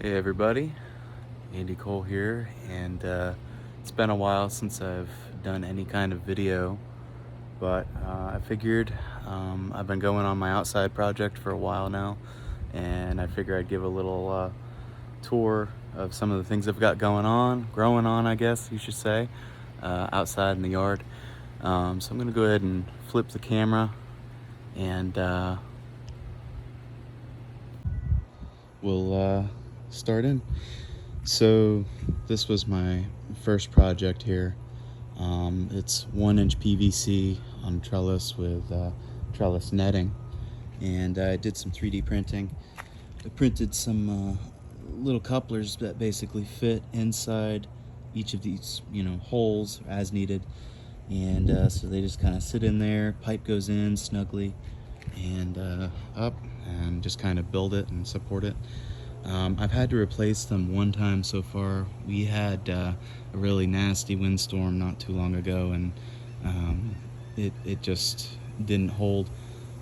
Hey everybody, Andy Cole here, and it's been a while since I've done any kind of video, but I figured I've been going on my outside project for a while now, and I figured I'd give a little tour of some of the things I've got growing on, I guess you should say, outside in the yard. So I'm gonna go ahead and flip the camera, and we'll start in. So this was my first project here. It's 1-inch PVC on trellis with trellis netting, and I did some 3D printing. I printed some little couplers that basically fit inside each of these, holes as needed, and so they just kind of sit in there. Pipe goes in snugly and up, and just kind of build it and support it. I've had to replace them one time so far. We had a really nasty windstorm not too long ago, and it just didn't hold.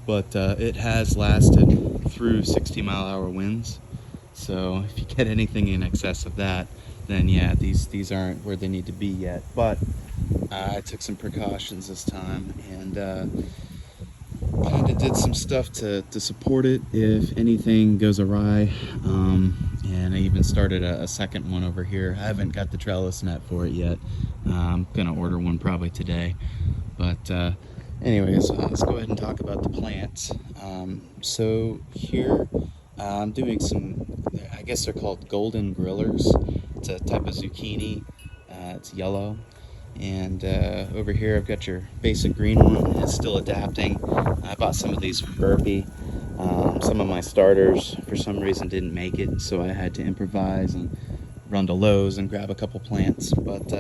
But it has lasted through 60-mile-an-hour winds. So if you get anything in excess of that, then yeah, these aren't where they need to be yet. But I took some precautions this time, and kind of did some stuff to support it if anything goes awry, and I even started a second one over here. I haven't got the trellis net for it yet. I'm gonna order one probably today, but anyways, let's go ahead and talk about the plants. So here I'm doing some, I guess they're called golden grillers. It's a type of zucchini. It's yellow. And over here I've got your basic green one. It's still adapting. I bought some of these from Burpee. Some of my starters for some reason didn't make it, so I had to improvise and run to Lowe's and grab a couple plants. But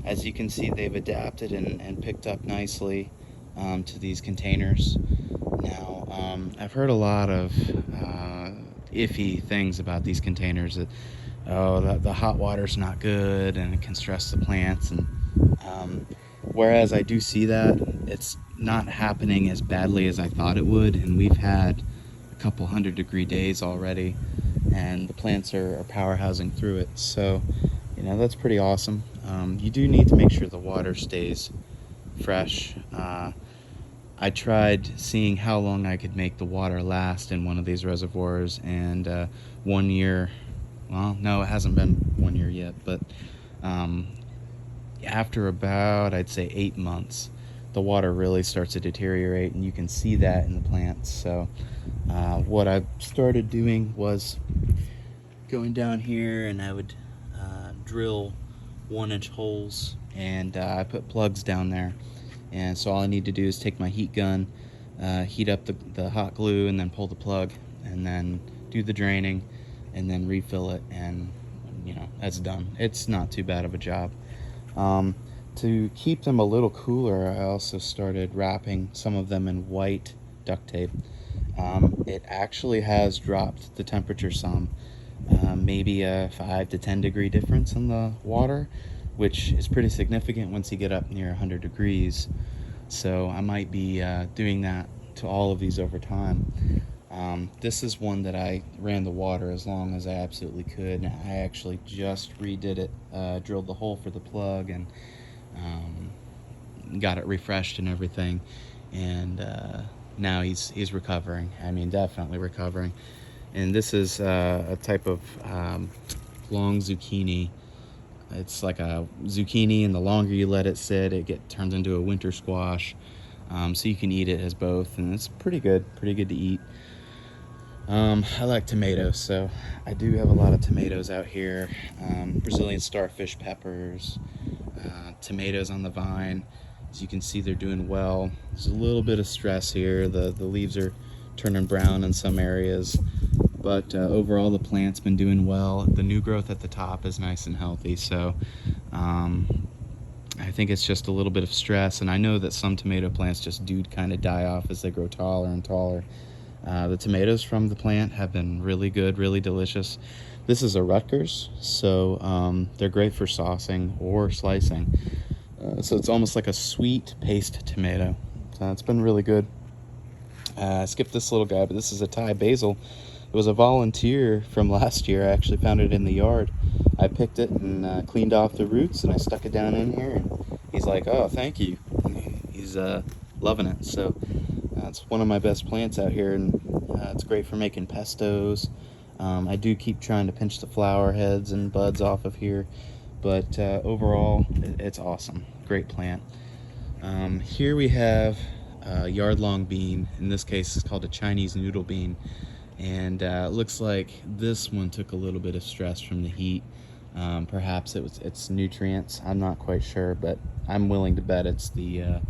as you can see, they've adapted and picked up nicely to these containers. Now I've heard a lot of iffy things about these containers, that the hot water's not good and it can stress the plants, and whereas I do see that, it's not happening as badly as I thought it would, and we've had a couple 100-degree days already, and the plants are powerhousing through it. So that's pretty awesome. You do need to make sure the water stays fresh. I tried seeing how long I could make the water last in one of these reservoirs, and 1 year, well, no, it hasn't been 1 year yet, but after about, I'd say 8 months, the water really starts to deteriorate, and you can see that in the plants. So what I started doing was going down here, and I would drill 1-inch holes, and I put plugs down there. And so all I need to do is take my heat gun, heat up the hot glue, and then pull the plug, and then do the draining, and then refill it, and that's done. It's not too bad of a job. To keep them a little cooler, I also started wrapping some of them in white duct tape. It actually has dropped the temperature some, maybe a 5 to 10 degree difference in the water, which is pretty significant once you get up near 100 degrees. So I might be doing that to all of these over time. This is one that I ran the water as long as I absolutely could. I actually just redid it, drilled the hole for the plug, and got it refreshed and everything. And now he's recovering. I mean, definitely recovering. And this is a type of long zucchini. It's like a zucchini, and the longer you let it sit, it turns into a winter squash. So you can eat it as both, and it's pretty good to eat. I like tomatoes, so I do have a lot of tomatoes out here. Brazilian starfish peppers, tomatoes on the vine. As you can see, they're doing well. There's a little bit of stress here. The leaves are turning brown in some areas, but overall the plant's been doing well. The new growth at the top is nice and healthy, so I think it's just a little bit of stress. And I know that some tomato plants just do kind of die off as they grow taller and taller. The tomatoes from the plant have been really good, really delicious. This is a Rutgers, so they're great for saucing or slicing. So it's almost like a sweet paste tomato. So it's been really good. I skipped this little guy, but this is a Thai basil. It was a volunteer from last year. I actually found it in the yard. I picked it and cleaned off the roots, and I stuck it down in here, and he's like, oh, thank you. He's loving it. So it's one of my best plants out here, and it's great for making pestos. I do keep trying to pinch the flower heads and buds off of here, but overall it's awesome. Great plant. Here we have a yard-long bean. In this case, it's called a Chinese noodle bean, and it looks like this one took a little bit of stress from the heat. Perhaps it's nutrients. I'm not quite sure, but I'm willing to bet it's the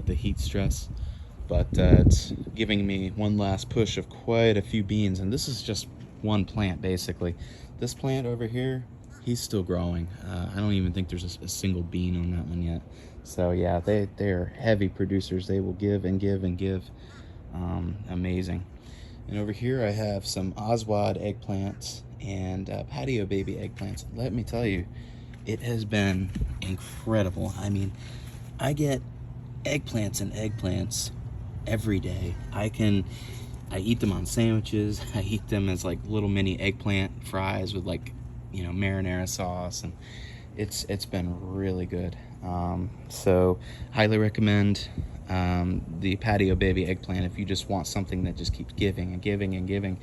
heat stress. But it's giving me one last push of quite a few beans, and this is just one plant basically. This plant over here, he's still growing. I don't even think there's a single bean on that one yet. So yeah, they're heavy producers. They will give and give and give. Amazing. And over here I have some Oswald eggplants and patio baby eggplants. Let me tell you, it has been incredible. I mean, I get eggplants and eggplants every day. I eat them on sandwiches. I eat them as like little mini eggplant fries with, like, you know, marinara sauce, and it's been really good. So highly recommend the patio baby eggplant if you just want something that just keeps giving and giving and giving.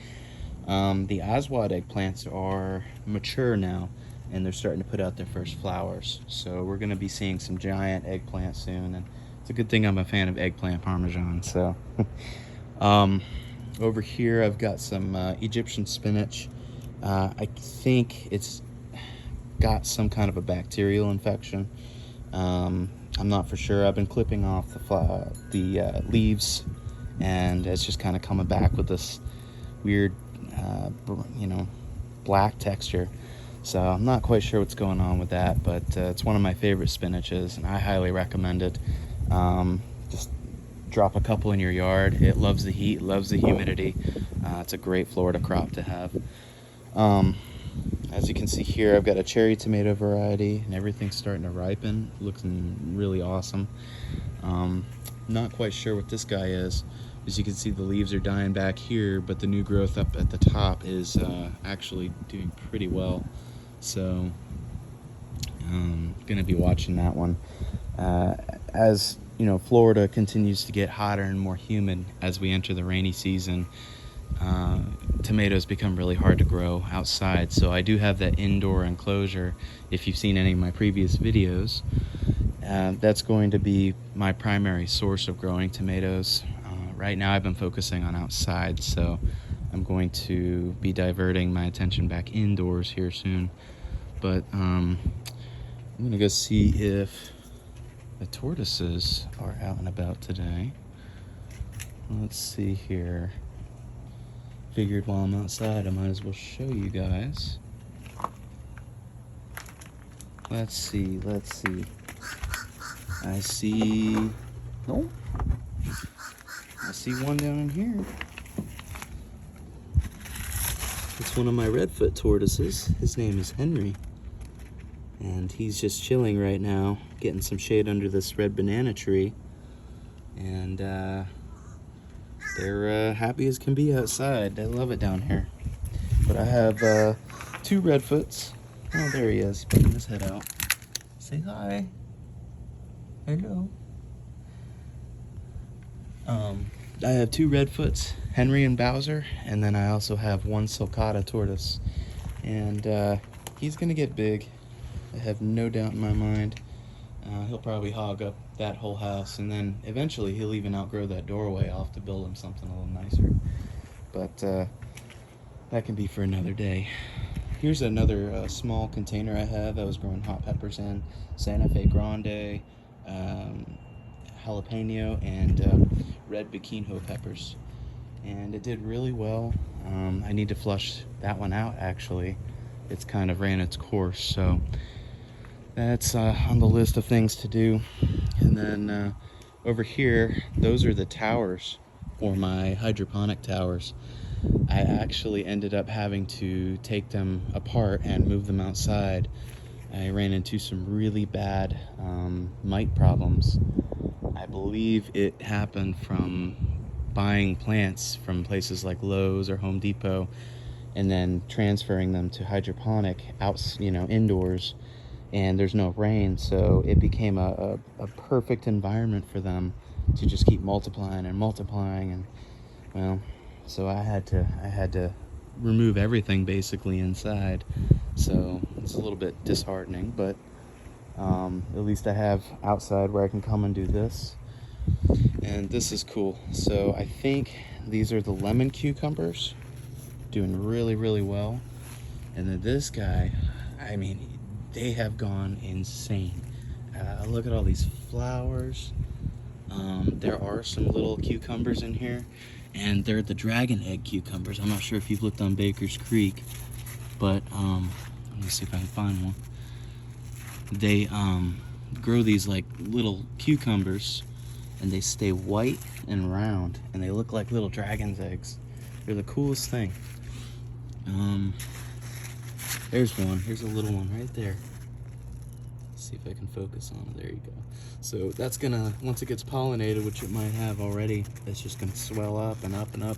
The Oswald eggplants are mature now, and they're starting to put out their first flowers. So we're going to be seeing some giant eggplants soon, and it's a good thing I'm a fan of eggplant parmesan. So over here I've got some Egyptian spinach. I think it's got some kind of a bacterial infection. I'm not for sure. I've been clipping off the leaves, and it's just kind of coming back with this weird black texture. So I'm not quite sure what's going on with that, but it's one of my favorite spinaches, and I highly recommend it. Just drop a couple in your yard. It loves the heat, loves the humidity. It's a great Florida crop to have. As you can see here, I've got a cherry tomato variety, and everything's starting to ripen. Looking really awesome. Not quite sure what this guy is. As you can see, the leaves are dying back here, but the new growth up at the top is actually doing pretty well. So gonna be watching that one. As you know, Florida continues to get hotter and more humid as we enter the rainy season. Tomatoes become really hard to grow outside, so I do have that indoor enclosure. If you've seen any of my previous videos, that's going to be my primary source of growing tomatoes. Right now I've been focusing on outside, so I'm going to be diverting my attention back indoors here soon. But I'm gonna go see if the tortoises are out and about today. Let's see here. Figured while I'm outside I might as well show you guys. Let's see. I see one down in here. It's one of my redfoot tortoises. His name is Henry, and he's just chilling right now, getting some shade under this red banana tree, and they're happy as can be outside. They love it down here. But I have two redfoots. Oh, there he is, poking his head out. Say hi. Hello. I have two redfoots, Henry and Bowser, and then I also have one sulcata tortoise. And he's gonna get big. I have no doubt in my mind. He'll probably hog up that whole house, and then eventually he'll even outgrow that doorway. I'll have to build him something a little nicer. But that can be for another day. Here's another small container I have. I was growing hot peppers in, Santa Fe Grande, jalapeno, and red Bikini peppers. And it did really well. I need to flush that one out, actually. It's kind of ran its course, so that's on the list of things to do. And then over here, those are the towers for my hydroponic towers. I actually ended up having to take them apart and move them outside. I ran into some really bad mite problems. I believe it happened from buying plants from places like Lowe's or Home Depot and then transferring them to hydroponic indoors, and there's no rain, so it became a perfect environment for them to just keep multiplying and multiplying. And well, so I had to remove everything basically inside, so it's a little bit disheartening, but at least I have outside where I can come and do this. And this is cool. So I think these are the lemon cucumbers, doing really well. And then this guy, I mean, they have gone insane. Look at all these flowers. There are some little cucumbers in here, and they're the dragon egg cucumbers. I'm not sure if you've looked on Baker's Creek, but let me see if I can find one. They grow these like little cucumbers, and they stay white and round, and they look like little dragon's eggs. They're the coolest thing. There's one. Here's a little one right there. Let's see if I can focus on it. There you go. So that's gonna, once it gets pollinated, which it might have already, it's just gonna swell up and up and up,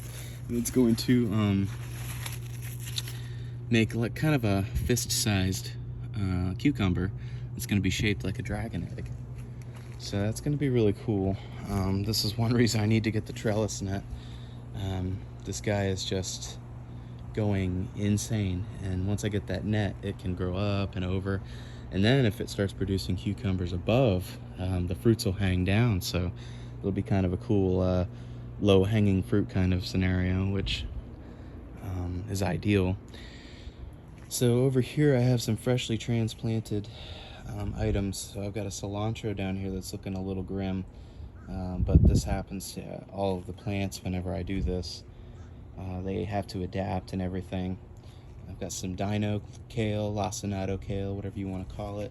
and it's going to make like kind of a fist-sized cucumber. It's gonna be shaped like a dragon egg. So that's gonna be really cool. This is one reason I need to get the trellis net. This guy is just going insane, and once I get that net, it can grow up and over, and then if it starts producing cucumbers above, the fruits will hang down, so it'll be kind of a cool low-hanging fruit kind of scenario, which is ideal. So over here I have some freshly transplanted items. So I've got a cilantro down here that's looking a little grim, but this happens to all of the plants whenever I do this. They have to adapt and everything. I've got some dino kale, lacinato kale, whatever you want to call it,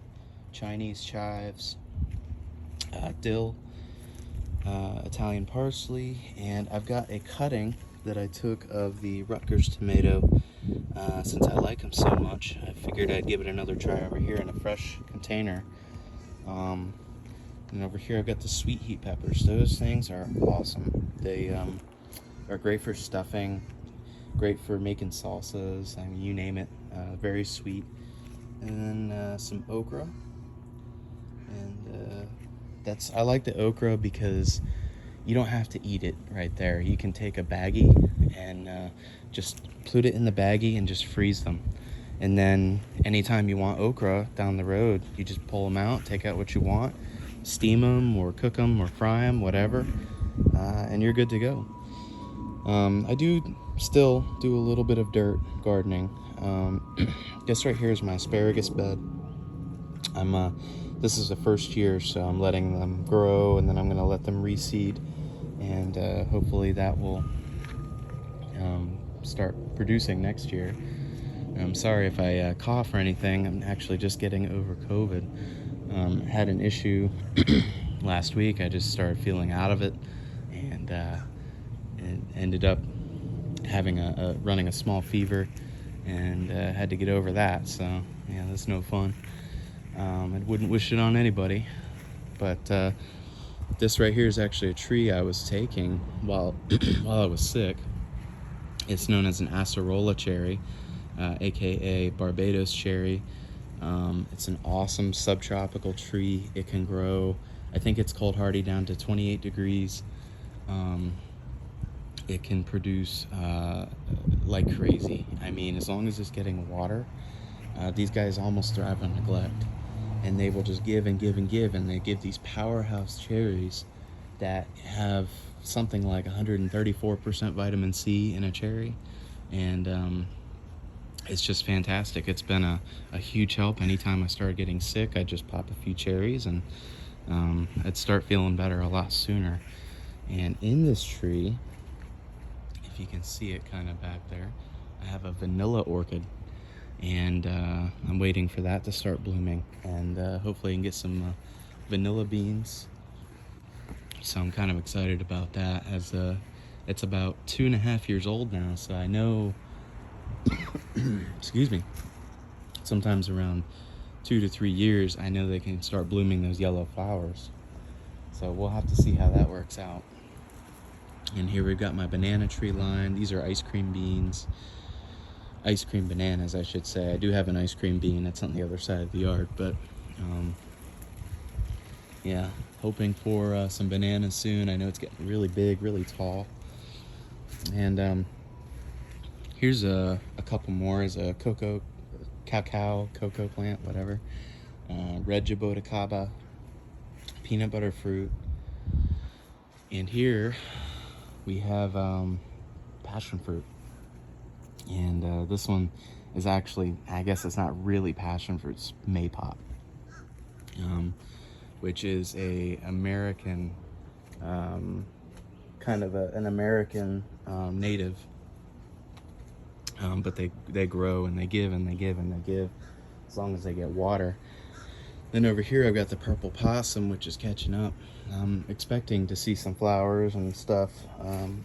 Chinese chives, dill, Italian parsley, and I've got a cutting that I took of the Rutgers tomato. Since I like them so much, I figured I'd give it another try over here in a fresh container. And over here I've got the sweet heat peppers. Those things are awesome. They are great for stuffing, great for making salsas, I mean, you name it. Very sweet. And then some okra. And I like the okra because you don't have to eat it right there. You can take a baggie and just put it in the baggie and just freeze them. And then anytime you want okra down the road, you just pull them out, take out what you want, steam them or cook them or fry them, whatever, and you're good to go. I do still do a little bit of dirt gardening. This right here is my asparagus bed. This is the first year, so I'm letting them grow, and then I'm going to let them reseed, and hopefully that will start producing next year. I'm sorry if I cough or anything. I'm actually just getting over COVID. Had an issue last week. I just started feeling out of it, and ended up having running a small fever, and had to get over that. So yeah, that's no fun. I wouldn't wish it on anybody. But this right here is actually a tree I was taking while I was sick. It's known as an acerola cherry, aka Barbados cherry. It's an awesome subtropical tree. It can grow, I think it's cold hardy down to 28 degrees. It can produce like crazy. I mean, as long as it's getting water, these guys almost thrive on neglect, and they will just give and give and give, and they give these powerhouse cherries that have something like 134% vitamin C in a cherry, and it's just fantastic. It's been a huge help. Anytime I started getting sick, I'd just pop a few cherries, and I'd start feeling better a lot sooner. And in this tree, if you can see it kind of back there, I have a vanilla orchid, and I'm waiting for that to start blooming, and hopefully I can get some vanilla beans. So I'm kind of excited about that, as it's about 2.5 years old now, so I know excuse me, sometimes around 2 to 3 years I know they can start blooming those yellow flowers. So we'll have to see how that works out. And here we've got my banana tree line. These are ice cream beans. Ice cream bananas, I should say. I do have an ice cream bean. It's on the other side of the yard, but yeah, hoping for some bananas soon. I know it's getting really big, really tall. And here's a couple more. Is a cacao cocoa plant, whatever. Red jaboticaba, peanut butter fruit. And here we have passion fruit. And this one is actually, I guess it's not really passion fruit, it's maypop, which is a American, kind of an American native, but they grow and they give and they give and they give as long as they get water. Then over here I've got the purple possum, which is catching up. I'm expecting to see some flowers and stuff,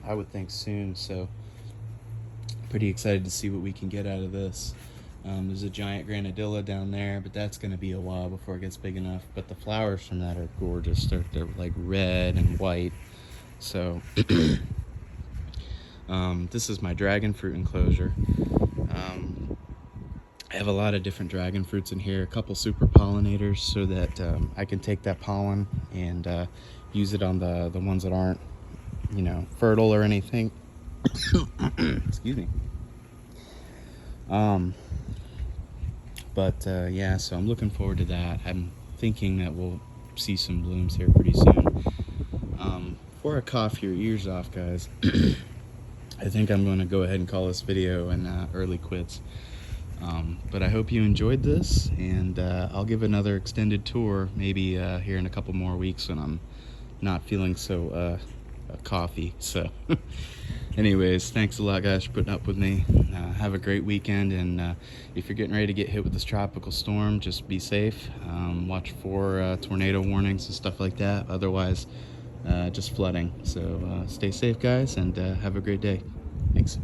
I would think soon, so pretty excited to see what we can get out of this. There's a giant granadilla down there, but that's going to be a while before it gets big enough. But the flowers from that are gorgeous. They're like red and white. So this is my dragon fruit enclosure. I have a lot of different dragon fruits in here, a couple super pollinators, so that I can take that pollen and use it on the ones that aren't, fertile or anything. Excuse me. Yeah, so I'm looking forward to that. I'm thinking that we'll see some blooms here pretty soon. Before I cough your ears off, guys, I think I'm going to go ahead and call this video an early quits. But I hope you enjoyed this, and I'll give another extended tour maybe here in a couple more weeks when I'm not feeling so coffee. So anyways, thanks a lot, guys, for putting up with me. Have a great weekend, and if you're getting ready to get hit with this tropical storm, just be safe. Watch for tornado warnings and stuff like that. Otherwise, just flooding. So stay safe, guys, and have a great day. Thanks.